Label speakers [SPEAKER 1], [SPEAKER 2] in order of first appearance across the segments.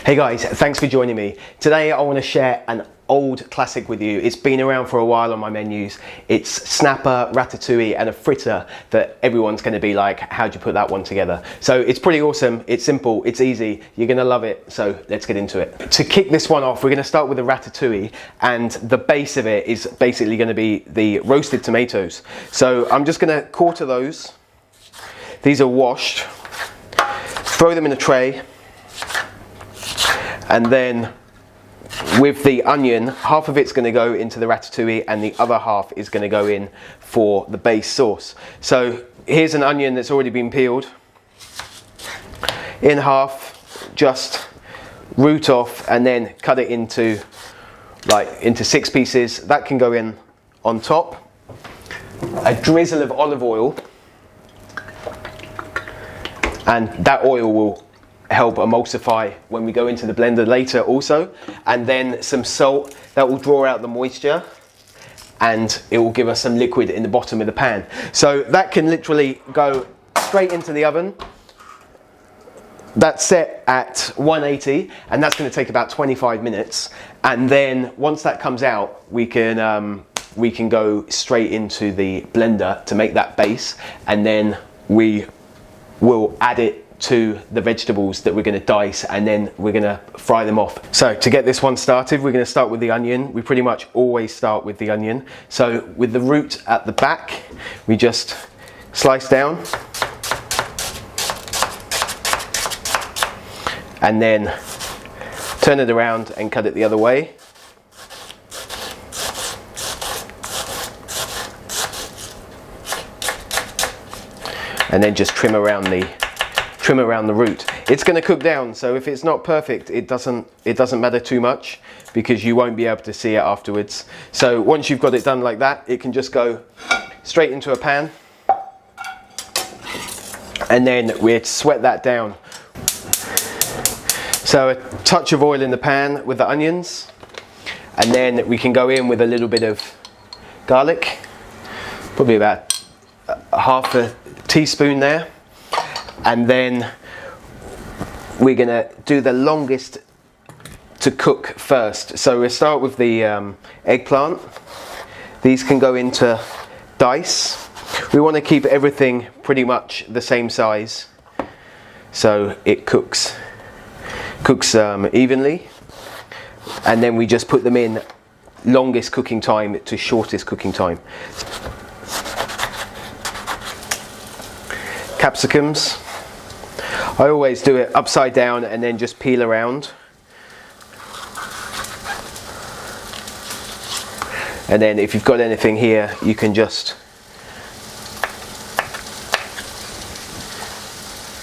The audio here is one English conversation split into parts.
[SPEAKER 1] Hey guys, thanks for joining me. Today I want to share an old classic with you. It's been around for a while on my menus. It's snapper, ratatouille and a fritter that everyone's going to be like, how'd you put that one together? So it's pretty awesome, it's simple, it's easy, you're going to love it, so let's get into it. To kick this one off, we're going to start with the ratatouille, and the base of it is basically going to be the roasted tomatoes. So I'm just going to quarter those. These are washed. Throw them in a tray. And then with the onion, half of it's going to go into the ratatouille and the other half is going to go in for the base sauce. So here's an onion that's already been peeled. In half, just root off and then cut it into 6 pieces. That can go in on top. A drizzle of olive oil, and that oil will help emulsify when we go into the blender later also, and then some salt that will draw out the moisture and it will give us some liquid in the bottom of the pan. So that can literally go straight into the oven. That's set at 180 and that's going to take about 25 minutes, and then once that comes out we can go straight into the blender to make that base, and then we will add it to the vegetables that we're going to dice, and then we're going to fry them off. So to get this one started, we're going to start with the onion. We pretty much always start with the onion. So with the root at the back, we just slice down and then turn it around and cut it the other way. And then just trim around the root. It's going to cook down, so if it's not perfect, it doesn't matter too much because you won't be able to see it afterwards. So once you've got it done like that, it can just go straight into a pan, and then we'd sweat that down. So a touch of oil in the pan with the onions, and then we can go in with a little bit of garlic, probably about half a teaspoon there. And then we're going to do the longest to cook first. So we'll start with the eggplant. These can go into dice. We want to keep everything pretty much the same size so it cooks evenly. And then we just put them in longest cooking time to shortest cooking time. Capsicums. I always do it upside down and then just peel around. And then if you've got anything here, you can just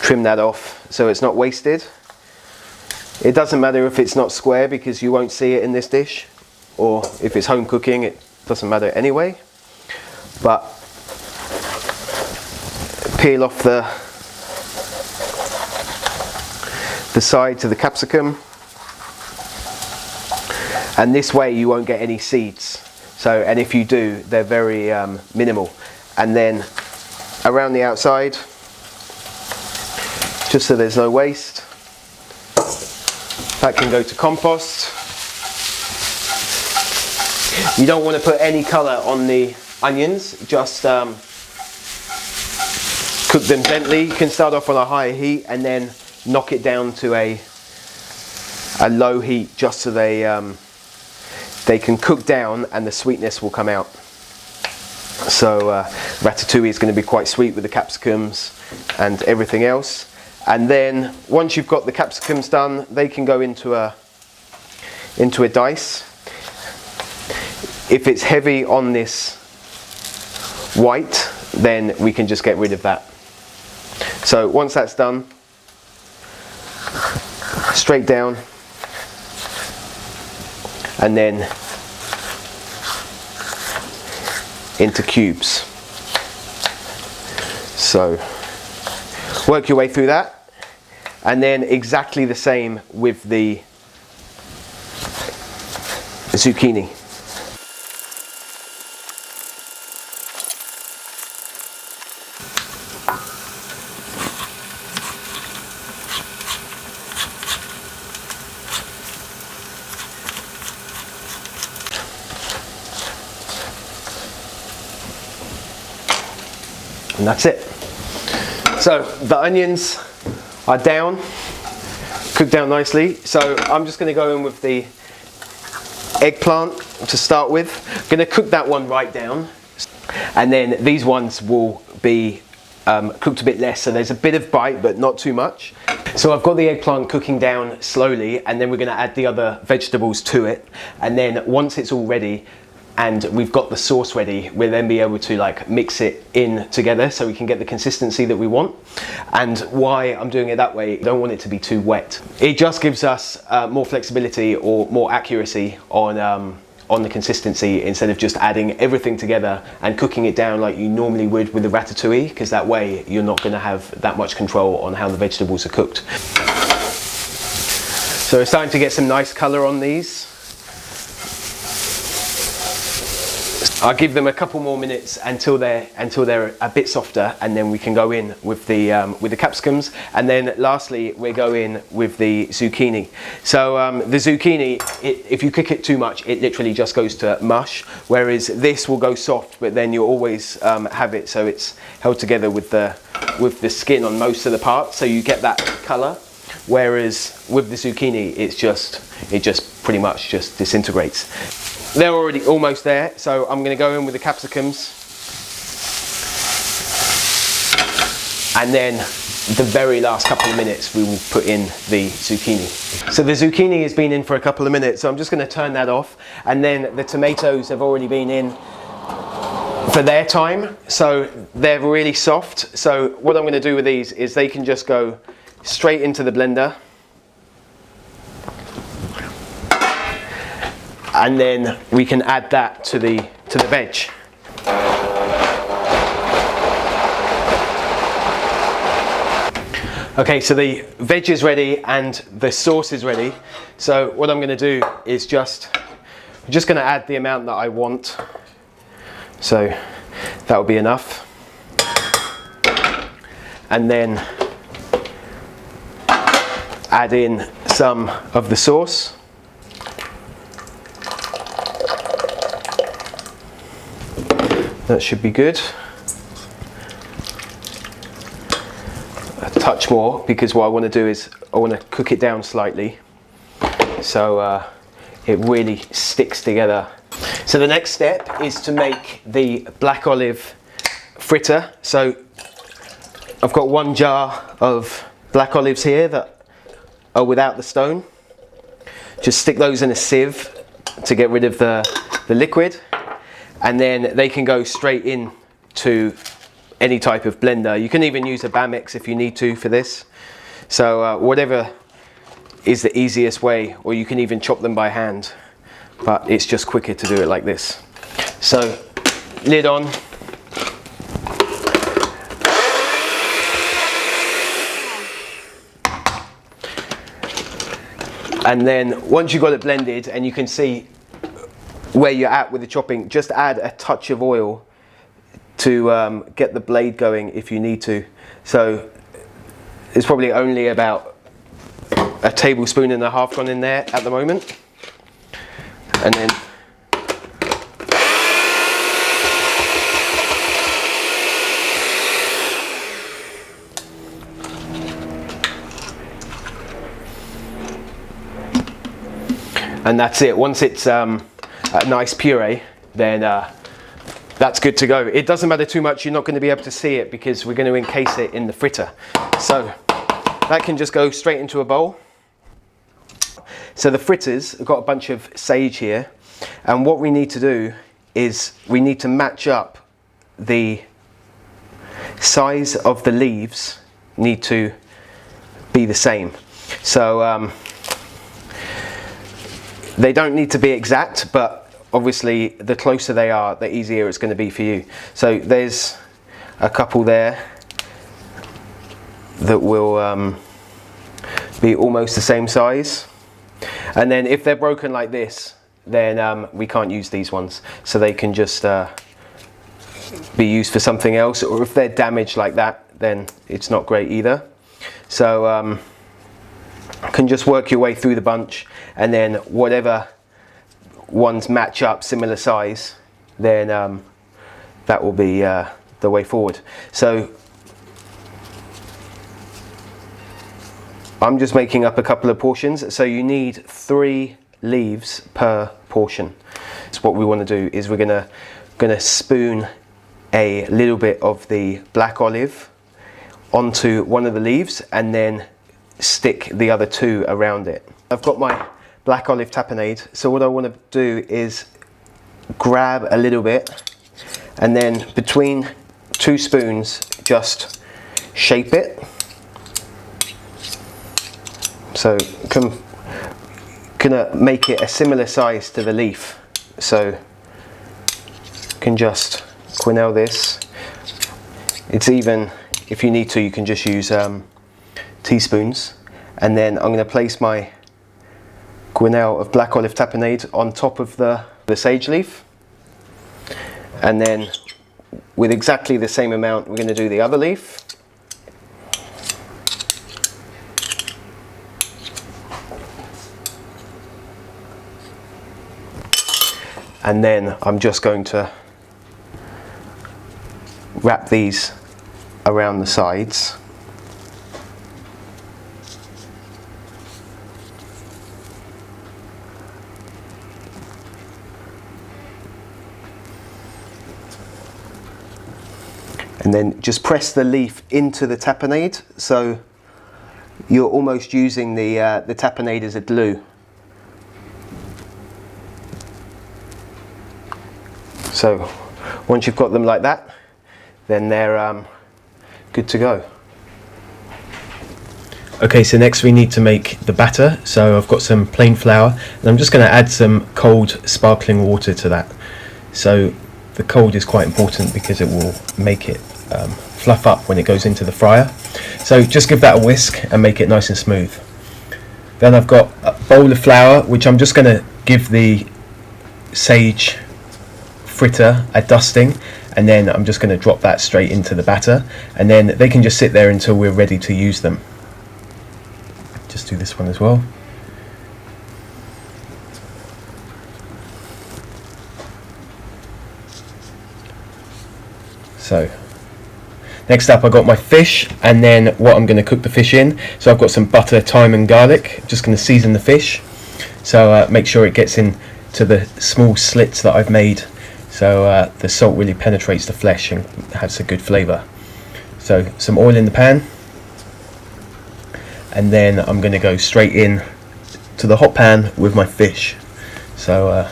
[SPEAKER 1] trim that off so it's not wasted. It doesn't matter if it's not square because you won't see it in this dish, or if it's home cooking, it doesn't matter anyway. But peel off the sides of the capsicum, and this way you won't get any seeds. So, and if you do, they're very minimal. And then around the outside, just so there's no waste. That can go to compost. You don't want to put any colour on the onions, just cook them gently. You can start off on a higher heat and then knock it down to a low heat, just so they can cook down and the sweetness will come out. So ratatouille is going to be quite sweet with the capsicums and everything else. And then once you've got the capsicums done, they can go into a dice. If it's heavy on this white, then we can just get rid of that. So once that's done, straight down, and then into cubes. So work your way through that, and then exactly the same with the zucchini. And that's it. So the onions are down, cooked down nicely. So I'm just going to go in with the eggplant to start with. I'm going to cook that one right down, and then these ones will be cooked a bit less, so there's a bit of bite but not too much. So I've got the eggplant cooking down slowly, and then we're going to add the other vegetables to it, and then once it's all ready and we've got the sauce ready, we'll then be able to like mix it in together so we can get the consistency that we want. And why I'm doing it that way, I don't want it to be too wet. It just gives us more flexibility or more accuracy on the consistency, instead of just adding everything together and cooking it down like you normally would with the ratatouille, because that way you're not going to have that much control on how the vegetables are cooked. So it's starting to get some nice colour on these. I'll give them a couple more minutes until they're a bit softer, and then we can go in with the capsicums, and then lastly we go in with the zucchini. So the zucchini, if you cook it too much, it literally just goes to mush, whereas this will go soft, but then you'll always have it so it's held together with the skin on most of the parts, so you get that colour. Whereas with the zucchini, it just pretty much just disintegrates. They're already almost there, so I'm going to go in with the capsicums, and then the very last couple of minutes we will put in the zucchini. So the zucchini has been in for a couple of minutes, so I'm just going to turn that off, and then the tomatoes have already been in for their time, so they're really soft. So what I'm going to do with these is they can just go straight into the blender, and then we can add that to the veg. Okay, so the veg is ready and the sauce is ready. So what I'm going to do is I'm just going to add the amount that I want. So that will be enough. And then add in some of the sauce. That should be good. A touch more, because what I want to do is I want to cook it down slightly so it really sticks together. So the next step is to make the black olive fritter. So I've got 1 jar of black olives here that are without the stone. Just stick those in a sieve to get rid of the liquid. And then they can go straight in to any type of blender. You can even use a Bamex if you need to for this. So whatever is the easiest way, or you can even chop them by hand, but it's just quicker to do it like this. So lid on. And then once you've got it blended and you can see where you're at with the chopping, just add a touch of oil to get the blade going if you need to. So it's probably only about 1.5 tablespoons gone in there at the moment. And then and that's it. Once it's a nice puree, then that's good to go. It doesn't matter too much, you're not going to be able to see it because we're going to encase it in the fritter. So that can just go straight into a bowl. So the fritters have got a bunch of sage here, and what we need to do is we need to match up the size of the leaves, need to be the same. So they don't need to be exact, but obviously the closer they are, the easier it's going to be for you. So there's a couple there that will be almost the same size. And then if they're broken like this, then we can't use these ones. So they can just be used for something else. Or if they're damaged like that, then it's not great either. So can just work your way through the bunch, and then whatever ones match up similar size, then that will be the way forward. So I'm just making up a couple of portions. So you need 3 leaves per portion. So what we want to do is we're gonna spoon a little bit of the black olive onto one of the leaves and then stick the other 2 around it. I've got my black olive tapenade, so what I want to do is grab a little bit and then between 2 spoons just shape it. So gonna make it a similar size to the leaf, so you can just quenelle this. It's even, if you need to, you can just use teaspoons. And then I'm going to place my quenelle of black olive tapenade on top of the sage leaf, and then with exactly the same amount we're going to do the other leaf. And then I'm just going to wrap these around the sides. And then just press the leaf into the tapenade, so you're almost using the tapenade as a glue. So once you've got them like that, then they're good to go. Okay, so next we need to make the batter. So I've got some plain flour and I'm just going to add some cold sparkling water to that. So the cold is quite important because it will make it fluff up when it goes into the fryer. So just give that a whisk and make it nice and smooth. Then I've got a bowl of flour which I'm just going to give the sage fritter a dusting, and then I'm just going to drop that straight into the batter, and then they can just sit there until we're ready to use them. Just do this one as well. So next up I've got my fish, and then what I'm going to cook the fish in. So I've got some butter, thyme and garlic. Just going to season the fish, so make sure it gets in to the small slits that I've made, so the salt really penetrates the flesh and has a good flavour. So some oil in the pan, and then I'm going to go straight in to the hot pan with my fish. So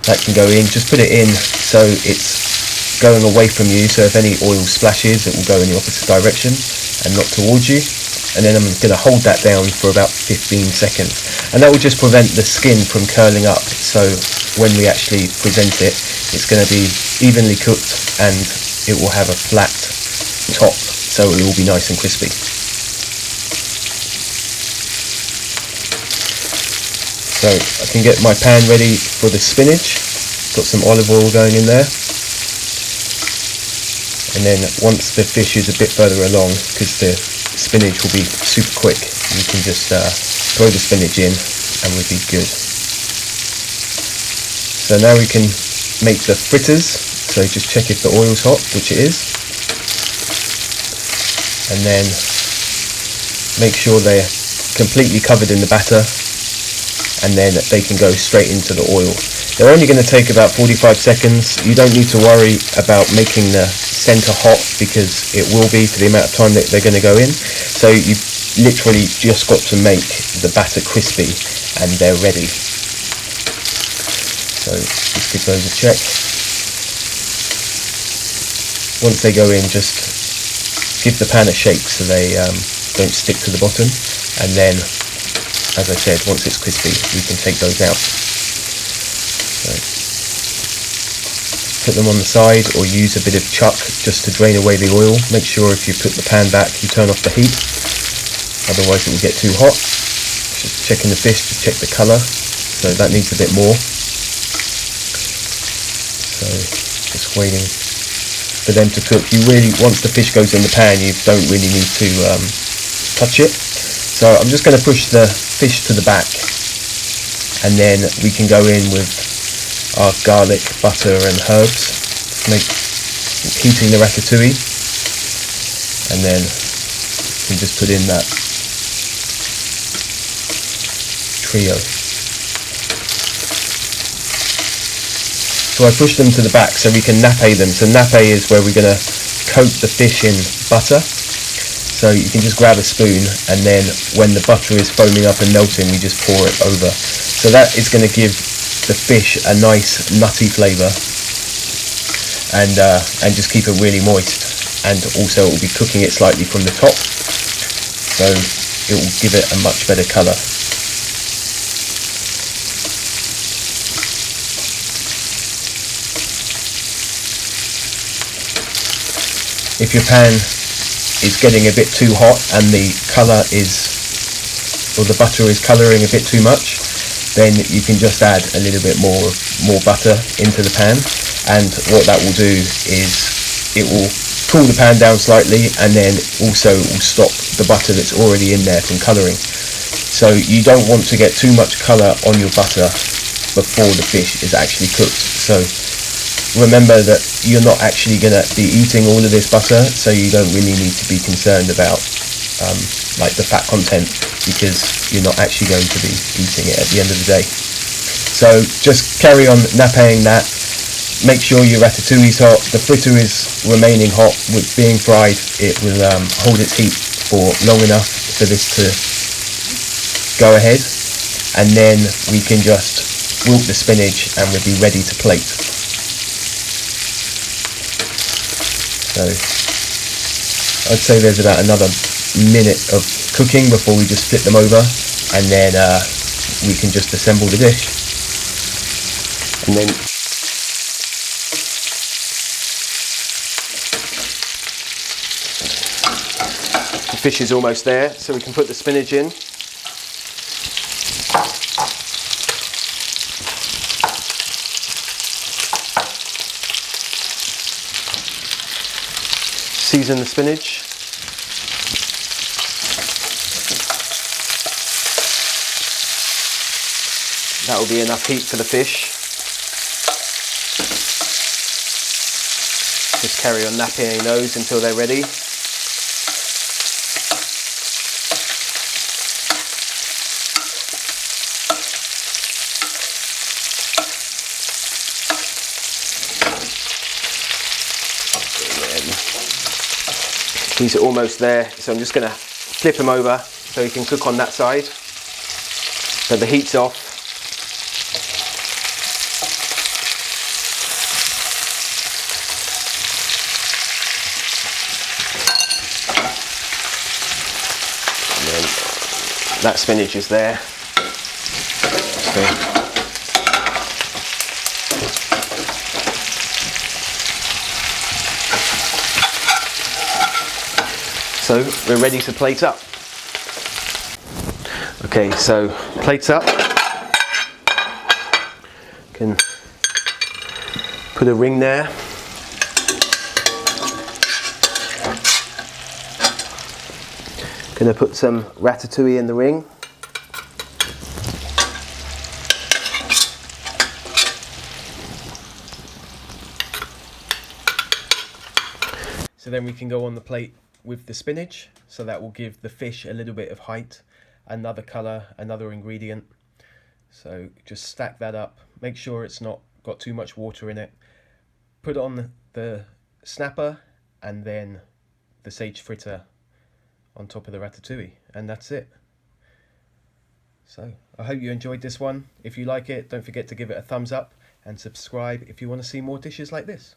[SPEAKER 1] that can go in, just put it in so it's going away from you, so if any oil splashes it will go in the opposite direction and not towards you. And then I'm going to hold that down for about 15 seconds, and that will just prevent the skin from curling up, so when we actually present it, it's going to be evenly cooked and it will have a flat top, so it will be nice and crispy. So I can get my pan ready for the spinach. Got some olive oil going in there, and then once the fish is a bit further along, because the spinach will be super quick, you can just throw the spinach in and we'll be good. So now we can make the fritters. So just check if the oil's hot, which it is, and then make sure they're completely covered in the batter, and then they can go straight into the oil. They're only going to take about 45 seconds. You don't need to worry about making the centre hot, because it will be for the amount of time that they're going to go in. So you've literally just got to make the batter crispy and they're ready. So just give those a check. Once they go in, just give the pan a shake so they don't stick to the bottom, and then, as I said, once it's crispy we can take those out. So put them on the side, or use a bit of chuck just to drain away the oil. Make sure if you put the pan back you turn off the heat, otherwise it will get too hot. Just checking the fish to check the colour, so that needs a bit more. So just waiting for them to cook. You really, once the fish goes in the pan, you don't really need to touch it. So I'm just going to push the fish to the back, and then we can go in with our garlic, butter and herbs to make heating the ratatouille, and then you can just put in that trio. So I push them to the back so we can nappe them. So nappe is where we're going to coat the fish in butter. So you can just grab a spoon, and then when the butter is foaming up and melting, we just pour it over. So that is going to give the fish a nice nutty flavour, and just keep it really moist. And also it will be cooking it slightly from the top, so it will give it a much better colour. If your pan is getting a bit too hot and the colour is, or the butter is colouring a bit too much, then you can just add a little bit more butter into the pan, and what that will do is it will cool the pan down slightly, and then also will stop the butter that's already in there from colouring. So you don't want to get too much colour on your butter before the fish is actually cooked. So remember that you're not actually going to be eating all of this butter, so you don't really need to be concerned about like the fat content, because you're not actually going to be eating it at the end of the day. So just carry on nappeing that. Make sure your ratatouille is hot. The fritter is remaining hot. With being fried, it will hold its heat for long enough for this to go ahead, and then we can just wilt the spinach and we'll be ready to plate. So I'd say there's about another minute of cooking before we just flip them over, and then we can just assemble the dish. And then the fish is almost there, so we can put the spinach in. Season the spinach. That will be enough heat for the fish. Just carry on nappeing those until they're ready. These are almost there, so I'm just going to flip them over so you can cook on that side. So the heat's off. And then that spinach is there. So we're ready to plate up. Okay, so plates up. Can put a ring there. Gonna put some ratatouille in the ring. So then we can go on the plate with the spinach, so that will give the fish a little bit of height, another colour, another ingredient. So just stack that up, make sure it's not got too much water in it, put on the snapper and then the sage fritter on top of the ratatouille, and that's it. So I hope you enjoyed this one. If you like it, don't forget to give it a thumbs up and subscribe if you want to see more dishes like this.